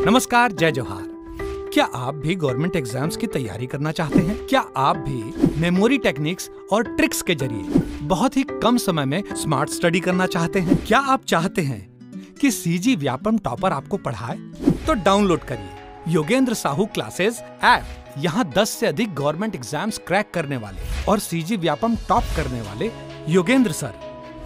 नमस्कार, जय जोहार। क्या आप भी गवर्नमेंट एग्जाम्स की तैयारी करना चाहते हैं? क्या आप भी मेमोरी टेक्निक्स और ट्रिक्स के जरिए बहुत ही कम समय में स्मार्ट स्टडी करना चाहते हैं? क्या आप चाहते हैं कि सीजी व्यापम टॉपर आपको पढ़ाए? तो डाउनलोड करिए योगेंद्र साहू क्लासेस ऐप। यहाँ 10 से अधिक गवर्नमेंट एग्जाम्स क्रैक करने वाले और सीजी व्यापम टॉप करने वाले योगेंद्र सर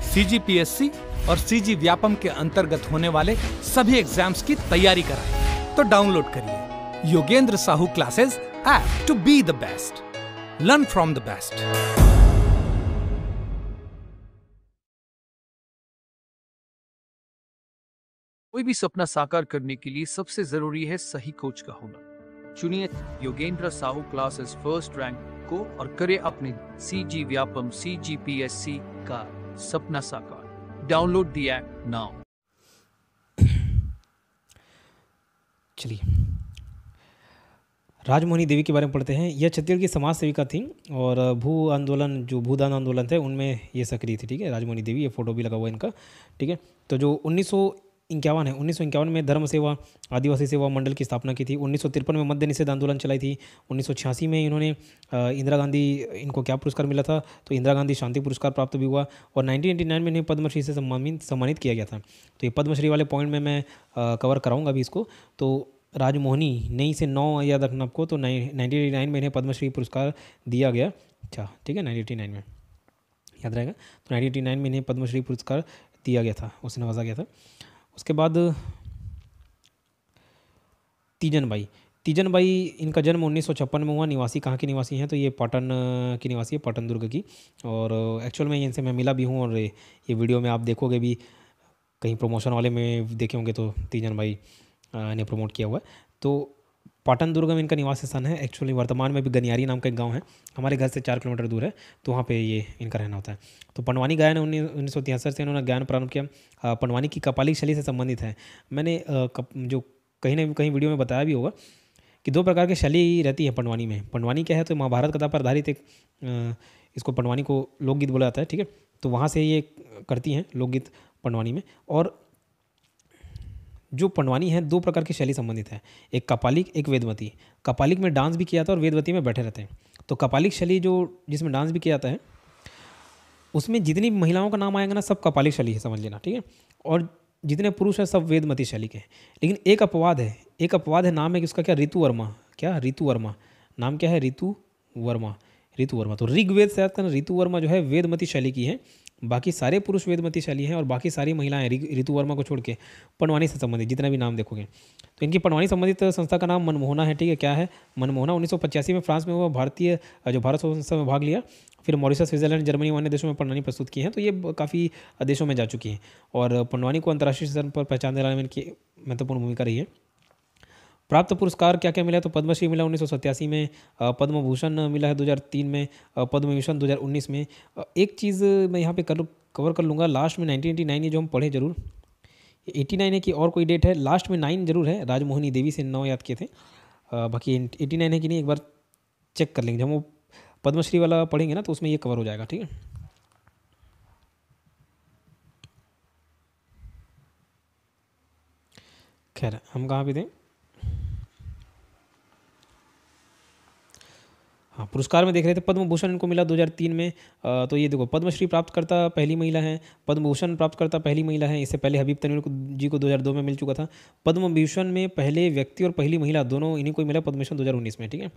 सीजीपीएससी और सीजी व्यापम के अंतर्गत होने वाले सभी एग्जाम्स की तैयारी कराएं। तो डाउनलोड करिए Yogendra Sahu classes app to be the best, learn from the best. कोई भी सपना साकार करने के लिए सबसे जरूरी है सही कोच का होना। चुनिए Yogendra Sahu classes first rank को और करे अपने सीजी व्यापम सीजीपीएससी का सपना साकार। Download the app now. चलिए, राजमोहिनी देवी के बारे में पढ़ते हैं। यह छत्तीसगढ़ की समाज सेविका थी और भूदान आंदोलन थे उनमें ये सक्रिय थी। ठीक है, राजमोहिनी देवी, ये फोटो भी लगा हुआ है इनका। ठीक है, तो जो 1951 में धर्म सेवा आदिवासी सेवा मंडल की स्थापना की थी। 1953 में मद्य निषेध आंदोलन चलाई थी। 1986 में इन्होंने इंदिरा गांधी, इनको क्या पुरस्कार मिला था? तो इंदिरा गांधी शांति पुरस्कार प्राप्त भी हुआ और 1989 में इन्हें पद्मश्री से सम्मानित किया गया था। तो ये पद्मश्री वाले पॉइंट में मैं कवर कराऊंगा अभी इसको। तो राजमोहिनी नई से 9 याद रखना आपको। तो 1989 में इन्हें पद्मश्री पुरस्कार दिया गया। अच्छा, ठीक है, 1989 में याद रहेगा। तो 1989 में इन्हें पद्मश्री पुरस्कार दिया गया था, उसे नवाजा गया था। उसके बाद तीजन बाई, इनका जन्म 1956 में हुआ। निवासी कहाँ की निवासी हैं? तो ये पाटन की निवासी है, पाटन दुर्ग की। और एक्चुअल में इनसे मैं मिला भी हूँ और ये वीडियो में आप देखोगे भी, कहीं प्रमोशन वाले में देखे होंगे तो तीजन बाई ने प्रमोट किया हुआ है। तो पाटन दुर्ग में इनका निवास स्थान है। एक्चुअली वर्तमान में भी गनियारी नाम का एक गांव है, हमारे घर से 4 किलोमीटर दूर है, तो वहाँ पे ये इनका रहना होता है। तो पंडवानी गायन 1963 से इन्होंने ज्ञान प्रारंभ किया। पंडवानी की कपालिक शैली से संबंधित है। मैंने जो कहीं ना कहीं वीडियो में बताया भी होगा कि 2 प्रकार की शैली रहती है पंडवानी में। पंडवानी क्या है? तो महाभारत कथा पर आधारित एक इसको पंडवानी को लोकगीत बोला जाता है। ठीक है, तो वहाँ से ये करती हैं लोकगीत पंडवानी में। और जो पंडवानी है 2 प्रकार की शैली संबंधित है, एक कपालिक, एक वेदवती। कपालिक में डांस भी किया जाता है और वेदवती में बैठे रहते हैं। तो कपालिक शैली जिसमें डांस भी किया जाता है, उसमें जितनी महिलाओं का नाम आएगा ना, सब कपालिक शैली है, समझ लेना। ठीक है, और जितने पुरुष हैं सब वेदमती शैली के हैं। लेकिन एक अपवाद है, नाम है कि उसका क्या? ऋतु वर्मा। नाम क्या है? ऋतु वर्मा। तो ऋग्वेद से याद करना, ऋतु वर्मा जो है वेदमती शैली की है। बाकी सारे पुरुष वेदमती शैली हैं और बाकी सारी महिलाएं ऋतु वर्मा को छोड़ के पंडवानी से संबंधित जितने भी नाम देखोगे। तो इनकी पंडवानी संबंधित संस्था का नाम मनमोहना है। ठीक है, क्या है? मनमोहना। 1985 में फ्रांस में हुआ भारत स्वतंत्रता में भाग लिया। फिर मॉरिशस, स्विट्जरलैंड, जर्मनी अन्य देशों में पंडवानी प्रस्तुत की हैं। तो ये काफ़ी देशों में जा चुकी हैं और पंडवानी को अंतर्राष्ट्रीय स्तर पर पहचान दिलाने में इनकी महत्वपूर्ण भूमिका रही है। प्राप्त पुरस्कार क्या क्या मिला? तो पद्मश्री मिला 1987 में, पद्म भूषण मिला है 2003 में, पद्म विभूषण 2019 में। एक चीज़ मैं यहाँ पे कवर कर लूँगा, लास्ट में 1989 ये जो हम पढ़े जरूर, 89 है कि और कोई डेट है? लास्ट में 9 जरूर है। राजमोहिनी देवी से 9 याद किए थे, बाकी 89 है कि नहीं एक बार चेक कर लेंगे। जब हम वो पद्मश्री वाला पढ़ेंगे ना तो उसमें ये कवर हो जाएगा। ठीक है, खैर हम कहाँ पे थे? हाँ, पुरस्कार में देख रहे थे। पद्म भूषण इनको मिला 2003 में। तो ये देखो, पद्मश्री प्राप्तकर्ता पहली महिला है, पद्म भूषण प्राप्तकर्ता पहली महिला है। इससे पहले हबीब तनवीर जी को 2002 में मिल चुका था। पद्म भूषण में पहले व्यक्ति और पहली महिला दोनों इन्हीं को मिला पद्म भूषण 2019 में। ठीक है,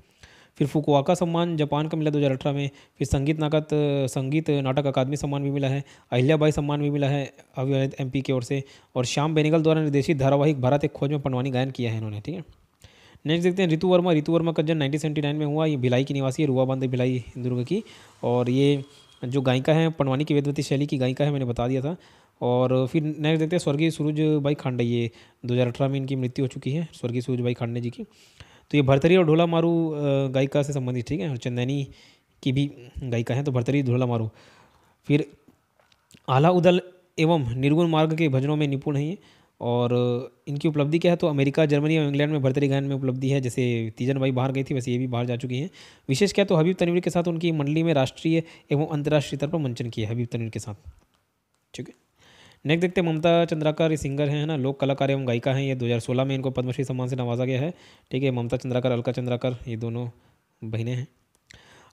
फिर फुकुआका सम्मान जापान का मिला 2018 में। फिर संगीत नाटक अकादमी सम्मान भी मिला है। अहिल्याबाई सम्मान भी मिला है अवैध MP की ओर से। और श्याम बेनेगल द्वारा निर्देशित धारावाहिक भारत एक खोज में पंडवानी गायन किया है इन्होंने। ठीक है, नेक्स्ट देखते हैं ऋतु वर्मा का जन्म 1979 में हुआ। ये भिलाई की निवासी है, रुआ बांध भिलाई दुर्ग की। और ये जो गायिका है पंडवानी की वेदवती शैली की गायिका है, मैंने बता दिया था। और फिर नेक्स्ट देखते हैं स्वर्गीय सूरजबाई खांडे। ये 2018 में इनकी मृत्यु हो चुकी है, स्वर्गीय सूरजबाई खांडे जी की। तो ये भरतरी और ढोला मारू गायिका से संबंधित। ठीक है, और चंदैनी की भी गायिका है, तो भरतरी ढोला मारू। फिर आला उदल एवं निर्गुण मार्ग के भजनों में निपुण है ये। और इनकी उपलब्धि क्या है? तो अमेरिका, जर्मनी और इंग्लैंड में भरतरी गायन में उपलब्धि है। जैसे तीजन बाई बाहर गई थी, वैसे ये भी बाहर जा चुकी हैं। विशेष क्या? तो हबीब तनवीर के साथ उनकी मंडली में राष्ट्रीय एवं अंतर्राष्ट्रीय स्तर पर मंचन किया है हबीब तनवीर के साथ। ठीक है, नेक्स्ट देखते हैं ममता चंद्राकर, ये सिंगर हैं, है ना, लोक कलाकार एवं गायिका हैं। ये 2016 में इनको पद्मश्री सम्मान से नवाजा गया है। ठीक है, ममता चंद्राकर, अलका चंद्राकर, ये दोनों बहनें हैं।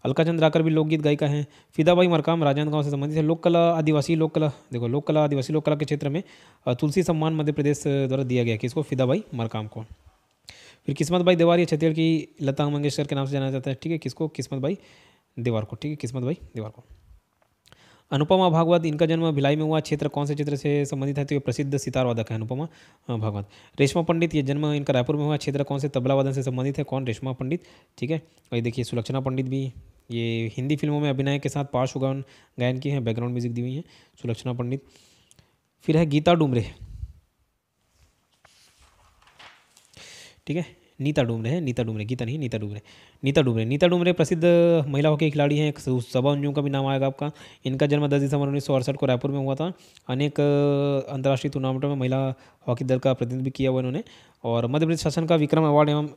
अलका चंद्राकर भी लोकगीत गायिका हैं। फिदाबाई मरकाम राजनांदगांव से संबंधित है। लोक कला आदिवासी लोक कला, देखो लोक कला आदिवासी लोक कला के क्षेत्र में तुलसी सम्मान मध्य प्रदेश द्वारा दिया गया किसको, फिदाबाई मरकाम को। फिर किस्मत बाई देवार, ये छत्तीसगढ़ की लता मंगेशकर के नाम से जाना जाता है। ठीक है, किसको, किस्मत बाई देवार को। ठीक है, किस्मत बाई देवार को। अनुपमा भागवत, इनका जन्म भिलाई में हुआ। क्षेत्र कौन से क्षेत्र से संबंधित है, तो ये प्रसिद्ध सितार वादक है अनुपमा भागवत। रेशमा पंडित, ये जन्म इनका रायपुर में हुआ। क्षेत्र कौन से, तबला वादन से संबंधित है। कौन, रेशमा पंडित। ठीक है, और ये देखिए सुलक्षणा पंडित भी, ये हिंदी फिल्मों में अभिनय के साथ पार्श्व गायन की हैं, बैकग्राउंड म्यूजिक दी हुई है सुलक्षणा पंडित। फिर है गीता डुमरे। ठीक है, नीता डुमरे है, नीता डुमरे, गीता नहीं, नीता डुमरे, नीता डुमरे। नीता डुमरे प्रसिद्ध महिला हॉकी खिलाड़ी हैं। सबा अंजुम का भी नाम आएगा आपका। इनका जन्म 10 दिसंबर 1968 को रायपुर में हुआ था। अनेक अंतर्राष्ट्रीय टूर्नामेंटों में महिला हॉकी दल का प्रतिनिधित्व किया हुआ इन्होंने। और मध्य प्रदेश शासन का विक्रम अवार्ड एवं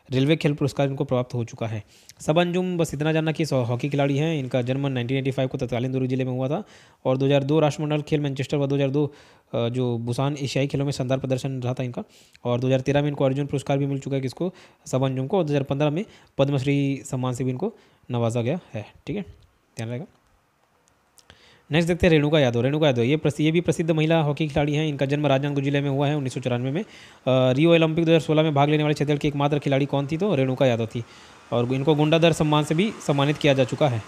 रेलवे खेल पुरस्कार इनको प्राप्त हो चुका है। सबा अंजुम, बस इतना जानना कि हॉकी खिलाड़ी हैं। इनका जन्म 1985 को तत्कालीन दुर्ग जिले में हुआ था। और 2002 राष्ट्रमंडल खेल मैनचेस्टर व 2002 जो बुसान एशियाई खेलों में शानदार प्रदर्शन रहा था इनका। और 2013 में इनको अर्जुन पुरस्कार भी मिल चुका है किसको, सबा अंजुम को। और 2015 में पद्मश्री सम्मान से भी इनको नवाजा गया है। ठीक है, ध्यान रहेगा। नेक्स्ट देखते हैं रेणुका यादव। रेणुका यादव ये भी प्रसिद्ध महिला हॉकी खिलाड़ी हैं। इनका जन्म राजनांदगांव जिले में हुआ है 1994 में। रियो ओलंपिक 2016 में भाग लेने वाले छत्तीसगढ़ की एकमात्र खिलाड़ी कौन थी, तो रेणुका यादव थी। और इनको गुंडाधर सम्मान से भी सम्मानित किया जा चुका है।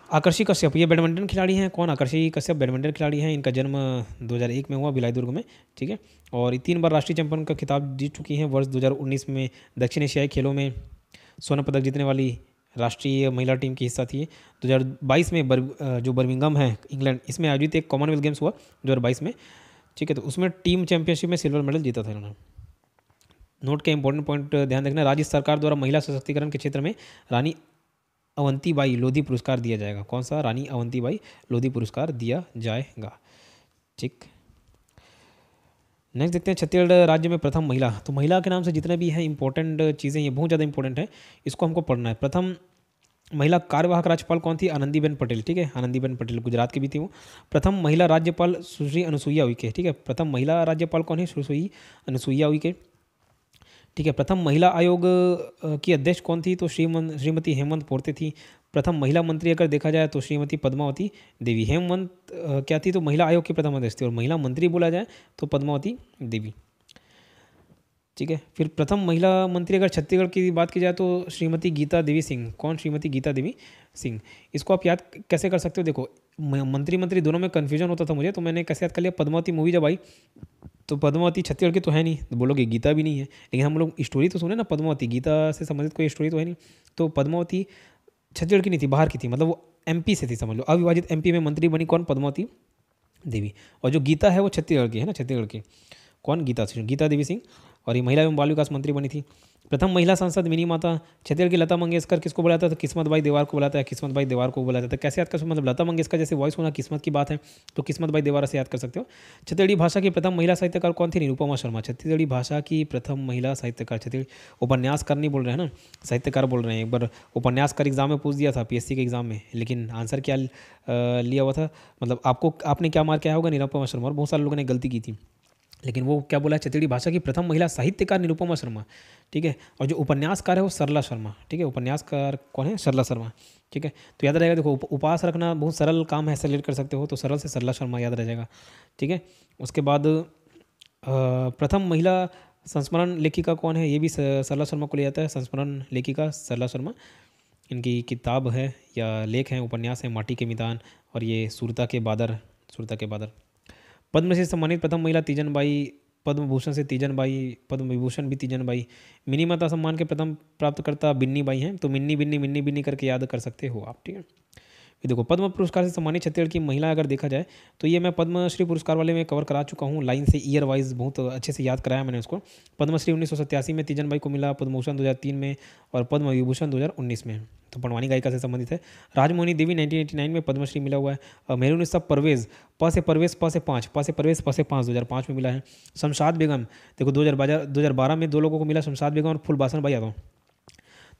आकर्षी कश्यप, ये बैडमिंटन खिलाड़ी हैं। कौन, आकर्षी कश्यप बैडमिंटन खिलाड़ी हैं। इनका जन्म 2001 में हुआ भिलाई दुर्ग में। ठीक है, और ये 3 बार राष्ट्रीय चैंपियन का खिताब जीत चुकी हैं। वर्ष 2019 में दक्षिण एशियाई खेलों में स्वर्ण पदक जीतने वाली राष्ट्रीय महिला टीम की हिस्सा थी। 2022 में जो बर्मिंघम है इंग्लैंड, इसमें आयोजित एक कॉमनवेल्थ गेम्स हुआ 2022 में। ठीक है, तो उसमें टीम चैंपियनशिप में सिल्वर मेडल जीता था इन्होंने। नोट के इंपॉर्टेंट पॉइंट ध्यान रखना। राज्य सरकार द्वारा महिला सशक्तिकरण के क्षेत्र में रानी अवंतीबाई लोधी पुरस्कार दिया जाएगा। कौन सा, रानी अवंतीबाई लोधी पुरस्कार दिया जाएगा। ठीक, नेक्स्ट देखते हैं छत्तीसगढ़ राज्य में प्रथम महिला। तो महिला के नाम से जितने भी हैं इंपॉर्टेंट चीज़ें, ये बहुत ज़्यादा इंपॉर्टेंट है, इसको हमको पढ़ना है। प्रथम महिला कार्यवाहक राज्यपाल कौन थी, आनंदीबेन पटेल। ठीक है, आनंदीबेन पटेल गुजरात की भी थी वो। प्रथम महिला राज्यपाल सुश्री अनुसुईया उइके। ठीक है, प्रथम महिला राज्यपाल कौन है, सुश्री अनुसुईया उइके। ठीक है, प्रथम महिला आयोग की अध्यक्ष कौन थी, तो श्रीमती हेमंत पोर्ते थी। प्रथम महिला मंत्री अगर देखा जाए तो श्रीमती पद्मावती देवी। हेमंत क्या थी, तो महिला आयोग की प्रथम अध्यक्ष थी। और महिला मंत्री बोला जाए तो पद्मावती देवी। ठीक है, फिर प्रथम महिला मंत्री अगर छत्तीसगढ़ की बात की जाए तो श्रीमती गीता देवी सिंह। कौन, श्रीमती गीता देवी सिंह। इसको आप याद कैसे कर सकते हो, देखो मंत्री दोनों में कन्फ्यूजन होता था मुझे, तो मैंने कैसे याद कर लिया, पद्मावती मूवी जब आई तो पद्मावती छत्तीसगढ़ की तो है नहीं, तो बोलोगे गीता भी नहीं है, लेकिन हम लोग स्टोरी तो सुने ना पद्मावती, गीता से संबंधित कोई स्टोरी तो है नहीं। तो पद्मावती छत्तीसगढ़ की नहीं थी, बाहर की थी, मतलब वो एमपी से थी, समझ लो अविभाजित एमपी में मंत्री बनी कौन, पद्मावती देवी। और जो गीता है वो छत्तीसगढ़ की है ना, छत्तीसगढ़ की कौन, गीता देवी सिंह। और ये महिला एवं बाल विकास मंत्री बनी थी। प्रथम महिला सांसद मिनी माता छत्तीसगढ़ की लता मंगेशकर किसको बुलाता था, किस्मत बाई देवार को बुलाता है, किस्मत बाई देवार को बुलाता था। कैसे याद कर सकते, मतलब लता मंगेशकर जैसे वॉइस होना किस्मत की बात है, तो किस्मत बाई देवार से याद कर सकते हो। छत्तीसगढ़ी भाषा की प्रथम महिला साहित्यकार कौन थी, निरुपमा शर्मा। छत्तीसगढ़ी भाषा की प्रथम महिला साहित्यकार, छत्तीसगढ़ी उपन्यासकार नहीं बोल रहे हैं ना, साहित्यकार बोल रहे हैं। एक बार उपन्यासकार एग्जाम में पूछ दिया था पीएससी के एग्जाम में, लेकिन आंसर क्या लिया हुआ था, मतलब आपने क्या मार्क किया होगा, निरुपमा शर्मा। और बहुत सारे लोगों ने गलती की थी, लेकिन वो क्या बोला, छत्तीसगढ़ी भाषा की प्रथम महिला साहित्यकार निरुपमा शर्मा। ठीक है, और जो उपन्यासकार है वो सरला शर्मा। ठीक है, उपन्यासकार कौन है, सरला शर्मा। ठीक है, तो याद रहेगा, देखो उपास रखना बहुत सरल काम है, ऐसे रिलेट कर सकते हो, तो सरल से सरला शर्मा याद रह जाएगा। ठीक है, उसके बाद प्रथम महिला संस्मरण लेखिका कौन है, ये भी सरला शर्मा को ले जाता है, संस्मरण लेखिका सरला शर्मा। इनकी किताब है या लेख है, उपन्यास है माटी के मैदान, और ये सुरता के बादर। पद्म से सम्मानित प्रथम महिला तीजन बाई, पद्म भूषण से तीजन बाई, पद्म विभूषण भी तीजन बाई। मिनी माता सम्मान के प्रथम प्राप्तकर्ता बिन्नी बाई हैं, तो मिन्नी बिन्नी करके याद कर सकते हो आप। ठीक है, ये देखो पद्म पुरस्कार से सम्मानित छत्तीसगढ़ की महिला अगर देखा जाए तो ये मैं पद्मश्री पुरस्कार वाले में कवर करा चुका हूँ, लाइन से ईयर वाइज बहुत अच्छे से याद कराया मैंने उसको। पद्मश्री 1987 में तीजन बाई को मिला, पद्मभूषण 2003 में, और पद्म विभूषण 2019 में, तो पटवानी गायिका से संबंधित है। राजमोहिनी देवी 1989 में पद्मश्री मिला हुआ है। मेहरुनिसा परवेज, प से परवेज प से 5, प से परवेज प से 5 2005 में मिला है। शमशाद बेगम देखो 2012 में 2 लोगों को मिला, शमशाद बेगम और फुलबासन बाई यादव।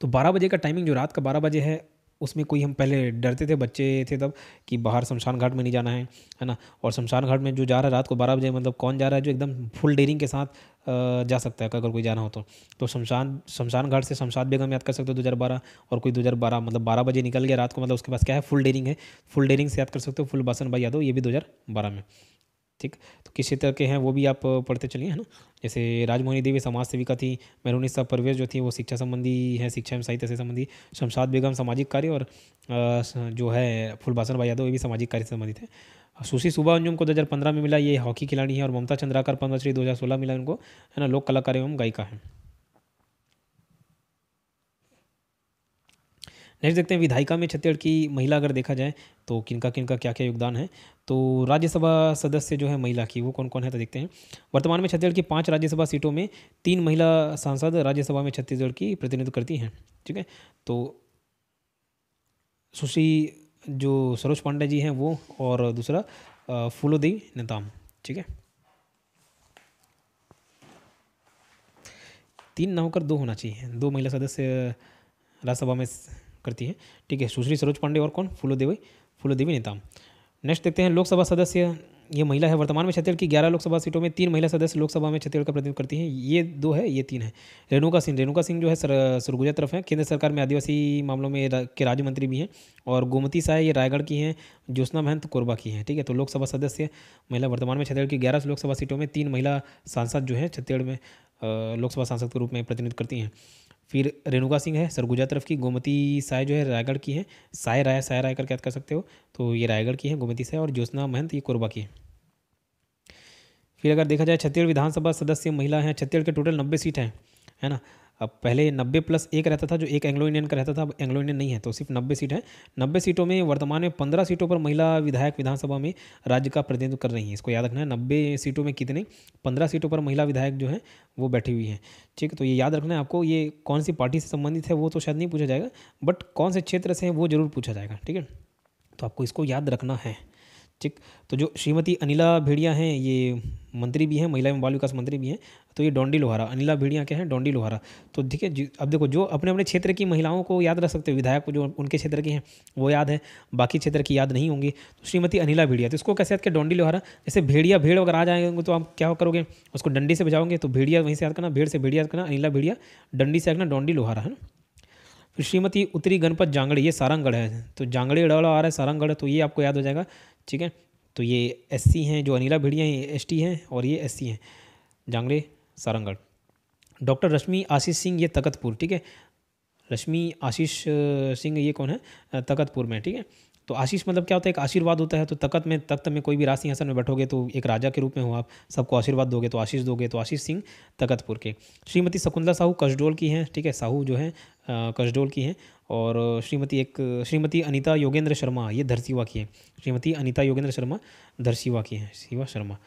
तो 12 बजे का टाइमिंग जो रात का 12 बजे है उसमें कोई, हम पहले डरते थे, बच्चे थे तब, कि बाहर शमशान घाट में नहीं जाना है ना। और शमशान घाट में जो जा रहा है रात को 12 बजे, मतलब कौन जा रहा है जो एकदम फुल डेयरिंग के साथ जा सकता है अगर कोई जाना हो तो शमशान घाट से शमशाद बेगम याद कर सकते हो 2012। और कोई 2012 मतलब 12 बजे निकल गया रात को, मतलब उसके पास क्या है, फुल डेयरिंग है, फुल डेयरिंग से याद कर सकते हो। फुल बासन भाई यादव, ये भी 2012 में। ठीक, तो किस क्षेत्र के हैं वो भी आप पढ़ते चलिए, है ना। जैसे राजमोहिनी देवी समाज सेविका थी, मेहरुनिसा परवेज जो थी वो शिक्षा संबंधी है, शिक्षा एवं साहित्य से संबंधी। शमशाद बेगम सामाजिक कार्य, और जो है फुलबासन भाई यादव ये भी सामाजिक कार्य से संबंधित है। सुश्री सुबा अंजुम को 2015 में मिला, ये हॉकी खिलाड़ी है। और ममता चंद्राकर पद्मश्री 2016 मिला उनको, है ना, लोक कलाकार एवं गायिका है। नेक्स्ट देखते हैं विधायिका में छत्तीसगढ़ की महिला अगर देखा जाए तो किनका किनका क्या क्या योगदान है। तो राज्यसभा सदस्य जो है महिला की वो कौन कौन है तो देखते हैं। वर्तमान में छत्तीसगढ़ की 5 राज्यसभा सीटों में 3 महिला सांसद राज्यसभा में छत्तीसगढ़ की प्रतिनिधित्व करती हैं। ठीक है, तो सुश्री जो सरोज पांडे जी हैं वो, और दूसरा फूलोदेवी नेताम। ठीक है, 3 ना होकर 2 होना चाहिए, 2 महिला सदस्य राज्यसभा में करती है। ठीक है, सुश्री सरोज पांडे और कौन, फूलोदेवी नेताम। नेक्स्ट देखते हैं लोकसभा सदस्य, ये महिला है। वर्तमान में छत्तीसगढ़ की 11 लोकसभा सीटों में 3 महिला सदस्य लोकसभा में छत्तीसगढ़ का प्रतिनिधित्व करती हैं। ये 2 है, ये 3 है। रेणुका सिंह जो है सरगुजा तरफ है, केंद्र सरकार में आदिवासी मामलों में के राज्य मंत्री भी हैं। और गोमती साय ये रायगढ़ की हैं, ज्योत्सना महंत कोरबा की हैं। ठीक है, तो लोकसभा सदस्य महिला वर्तमान में छत्तीसगढ़ की 11 लोकसभा सीटों में 3 महिला सांसद जो है छत्तीसगढ़ में लोकसभा सांसद के रूप में प्रतिनिधित्व करती हैं। फिर रेणुका सिंह है सरगुजा तरफ की, गोमती साय जो है रायगढ़ की है, साय राय करके याद कर सकते हो, तो ये रायगढ़ की है गोमती साय। और ज्योत्सना महंत ये कोरबा की है। फिर अगर देखा जाए छत्तीसगढ़ विधानसभा सदस्य महिला हैं, छत्तीसगढ़ के टोटल 90 सीट हैं, है ना। अब पहले 90 + 1 रहता था, जो एक एंग्लो इंडियन का रहता था, अब एंग्लो इंडियन नहीं है, तो सिर्फ 90 सीट है। 90 सीटों में वर्तमान में 15 सीटों पर महिला विधायक विधानसभा में राज्य का प्रतिनिधित्व कर रही हैं। इसको याद रखना है, 90 सीटों में कितने, 15 सीटों पर महिला विधायक जो है वो बैठी हुई हैं। ठीक है, तो ये याद रखना है आपको। ये कौन सी पार्टी से संबंधित है वो तो शायद नहीं पूछा जाएगा, बट कौन से क्षेत्र से है वो जरूर पूछा जाएगा। ठीक है, तो आपको इसको याद रखना है। ठीक, तो जो श्रीमती अनिला भेड़िया हैं ये मंत्री भी हैं, महिला एवं बाल विकास मंत्री भी हैं। तो ये डोंडी लोहारा, अनिला भेड़िया क्या है, डोंडी लोहारा। तो ठीक है, अब देखो जो अपने अपने क्षेत्र की महिलाओं को याद रख सकते हो, विधायक को जो उनके क्षेत्र की हैं वो याद है, बाकी क्षेत्र की याद नहीं होंगी। तो श्रीमती अनिला भेड़िया, तो इसको कैसे याद किया, डोंडी लोहारा। जैसे भेड़िया, भेड़ अगर आ जाएंगे तो आप क्या करोगे, उसको डंडी से बजाओगे, तो भेड़िया वहीं से याद करना, भेड़ से भेड़िया याद करना, अनिला भेड़िया डंडी से याद करना, डोंडी लोहारा, है ना। फिर श्रीमती उत्तरी गणपत जांगड़े, ये सारंगगढ़ है, तो जांगड़े डला आ रहा है सारंगगढ़, तो ये आपको याद हो जाएगा। ठीक है, तो ये SC हैं, जो अनिला भेड़िया हैं ST हैं, और ये SC हैं, जांगड़े सारंगगढ़। डॉक्टर रश्मि आशीष सिंह ये तकतपुर। ठीक है, रश्मि आशीष सिंह ये कौन है, तकतपुर में। ठीक है, तो आशीष मतलब क्या होता है, एक आशीर्वाद होता है। तो तख्त में कोई भी राज सिंहासन में बैठोगे तो एक राजा के रूप में हो, आप सबको आशीर्वाद दोगे, तो आशीष दोगे, तो आशीष सिंह तकतपुर के। श्रीमती शकुंतला साहू कसडोल की हैं। ठीक है, साहू जो है कसडोल की हैं। और श्रीमती अनीता योगेंद्र शर्मा ये धरसीवा की हैं। श्रीमती अनीता योगेंद्र शर्मा धरसीवा की हैं, शिवा शर्मा।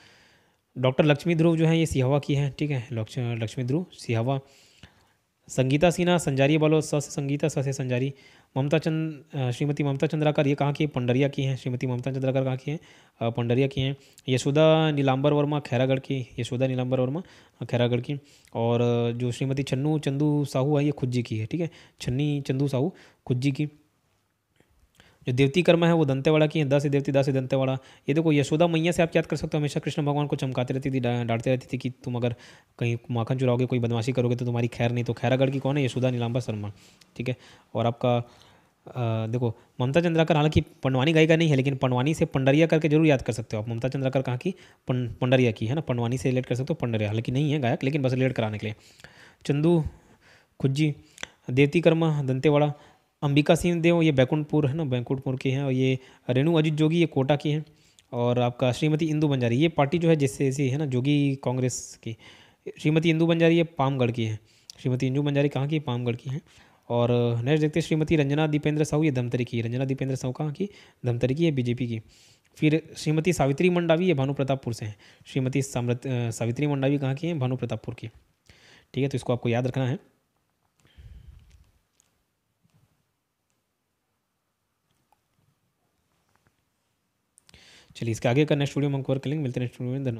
डॉक्टर लक्ष्मी ध्रुव जो है ये सिहावा की हैं। ठीक है, लक्ष्मी ध्रुव सिहावा। संगीता सिन्हा संजारी वालों, स से संगीता, स से संजारी। श्रीमती ममता चंद्राकर ये कहाँ की, पंडरिया की हैं। श्रीमती ममता चंद्राकर कहाँ की हैं, पंडरिया की हैं। यशोदा नीलांबर वर्मा खैरागढ़ की, यशोदा नीलांबर वर्मा खैरागढ़ की। और जो श्रीमती छन्नू चंदू साहू है ये खुज्जी की है। ठीक है, छन्नी चंदू साहू खुज्जी की। जो देवती कर्मा है वो दंतेवाड़ा की है, द से देवती, दा से दंतेवाड़ा। ये देखो यशोदा मैया से आप याद कर सकते हो, हमेशा कृष्ण भगवान को चमकाती रहती थी, डांटती रहती थी कि तुम अगर कहीं माखन चुराओगे, कोई बदमाशी करोगे तो तुम्हारी खैर नहीं। तो खैरागढ़ की कौन है, यशोदा नीलांबर शर्मा। ठीक है, और आपका देखो ममता चंद्राकर हालांकि पंडवानी गायिका नहीं है, लेकिन पंडवानी से पंडरिया करके जरूर याद कर सकते हो आप। ममता चंद्राकर कहाँ की, पंडरिया की, है ना, पंडवानी से रिलेट कर सकते हो, पंडरिया हालांकि नहीं है गायक, लेकिन बस रिलेट कराने के लिए। चंदू खुज्जी, देवती कर्मा दंतेवाड़ा। अंबिका सिंह देव ये बैकुंठपुर, है ना, बैकुंठपुर की हैं। और ये रेणु अजीत जोगी ये कोटा की हैं। और आपका श्रीमती इंदू बंजारी ये पार्टी जो है जिससे ऐसी है ना, जोगी कांग्रेस की। श्रीमती इंदू बंजारी ये पामगढ़ की है। श्रीमती इंदू बंजारी कहाँ की, पामगढ़ की हैं। और नेक्स्ट देखते हैं श्रीमती रंजना दीपेंद्र साहू ये धमतरी की है। रंजना दीपेंद्र साहू कहाँ की, धमतरी की है, BJP की। फिर श्रीमती सावित्री मंडावी ये भानु प्रतापपुर से हैं। श्रीमती सावित्री मंडावी कहाँ की हैं, भानु प्रतापपुर की। ठीक है, तो इसको आपको याद रखना है। चलिए इसके आगे का नेक्स्ट वीडियो में हम कवर करेंगे। मिलते हैं नेक्स्ट वीडियो में, धन्यवाद।